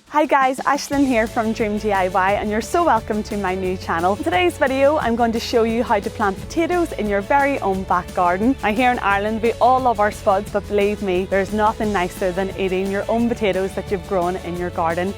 Hi guys, Aislinn here from Dream DIY and you're so welcome to my new channel. In today's video I'm going to show you how to plant potatoes in your very own back garden. Now here in Ireland we all love our spuds, but believe me, there's nothing nicer than eating your own potatoes that you've grown in your garden.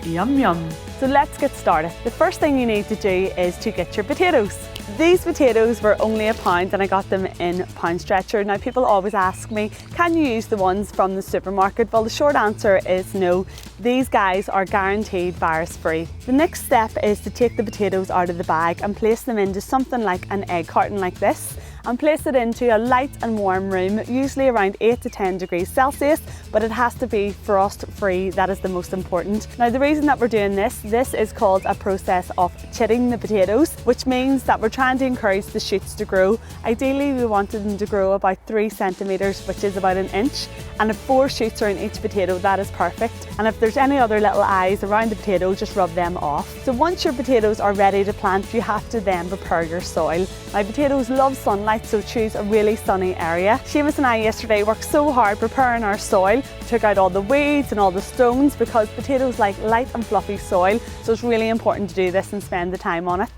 Yum yum. So let's get started. The first thing you need to do is to get your potatoes. These potatoes were only £1 and I got them in pound stretcher. Now people always ask me, can you use the ones from the supermarket? Well, the short answer is no. These guys are guaranteed virus free. The next step is to take the potatoes out of the bag and place them into something like an egg carton like this, and place it into a light and warm room, usually around 8 to 10 degrees Celsius, but it has to be frost free. That is the most important. Now the reason that we're doing this is called a process of chitting the potatoes, which means that we're trying to encourage the shoots to grow. Ideally we wanted them to grow about 3 centimetres, which is about 1 inch, and if 4 shoots are in each potato, that is perfect. And if there's any other little eyes around the potato, just rub them off. So once your potatoes are ready to plant, you have to then prepare your soil. Now potatoes love sunlight, so choose a really sunny area. Seamus and I yesterday worked so hard preparing our soil. We took out all the weeds and all the stones because potatoes like light and fluffy soil, so it's really important to do this and spend the time on it.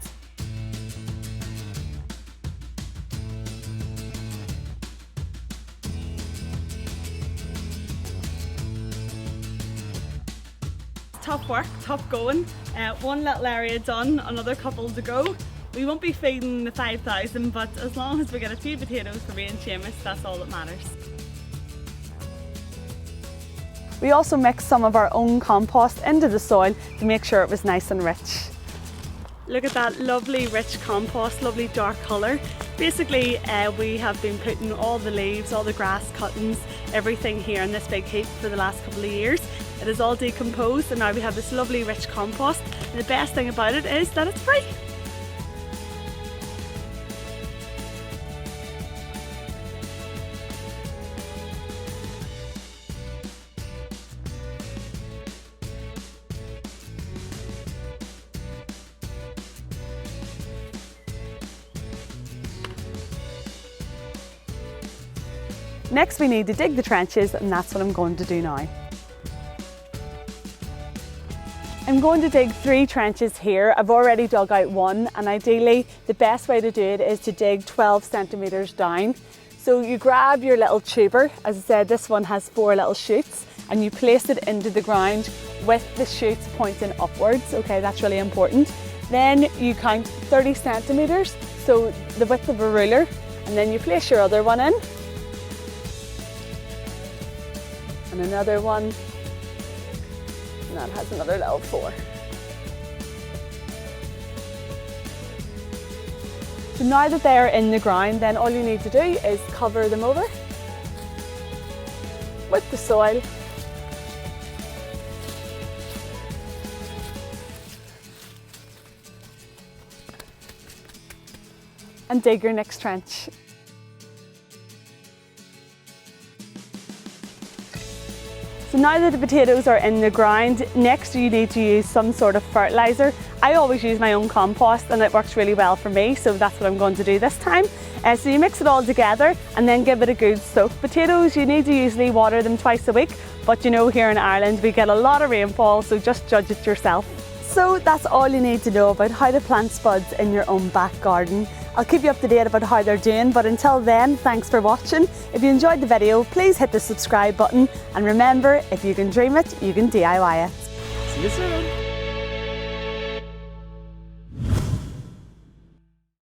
Tough work, tough going. One little area done, another couple to go. We won't be feeding the 5,000, but as long as we get a few potatoes for me and Seamus, that's all that matters. We also mixed some of our own compost into the soil to make sure it was nice and rich. Look at that lovely rich compost, lovely dark colour. Basically we have been putting all the leaves, all the grass cuttings, everything here in this big heap for the last couple of years. It is all decomposed and now we have this lovely rich compost, and the best thing about it is that it's free. Next we need to dig the trenches, and that's what I'm going to do now. I'm going to dig 3 trenches here. I've already dug out one, and ideally the best way to do it is to dig 12 centimetres down. So you grab your little tuber, as I said this one has 4 little shoots, and you place it into the ground with the shoots pointing upwards. Okay, that's really important. Then you count 30 centimetres, so the width of a ruler, and then you place your other one in. And another one, and that has another little 4. So now that they're in the ground, then all you need to do is cover them over with the soil. And dig your next trench. So now that the potatoes are in the ground, next you need to use some sort of fertilizer. I always use my own compost and it works really well for me, so that's what I'm going to do this time. So you mix it all together and then give it a good soak. Potatoes, you need to usually water them twice a week, but you know here in Ireland we get a lot of rainfall, so just judge it yourself. So that's all you need to know about how to plant spuds in your own back garden. I'll keep you up to date about how they're doing, but until then, thanks for watching. If you enjoyed the video, please hit the subscribe button, and remember, if you can dream it, you can DIY it. See you soon.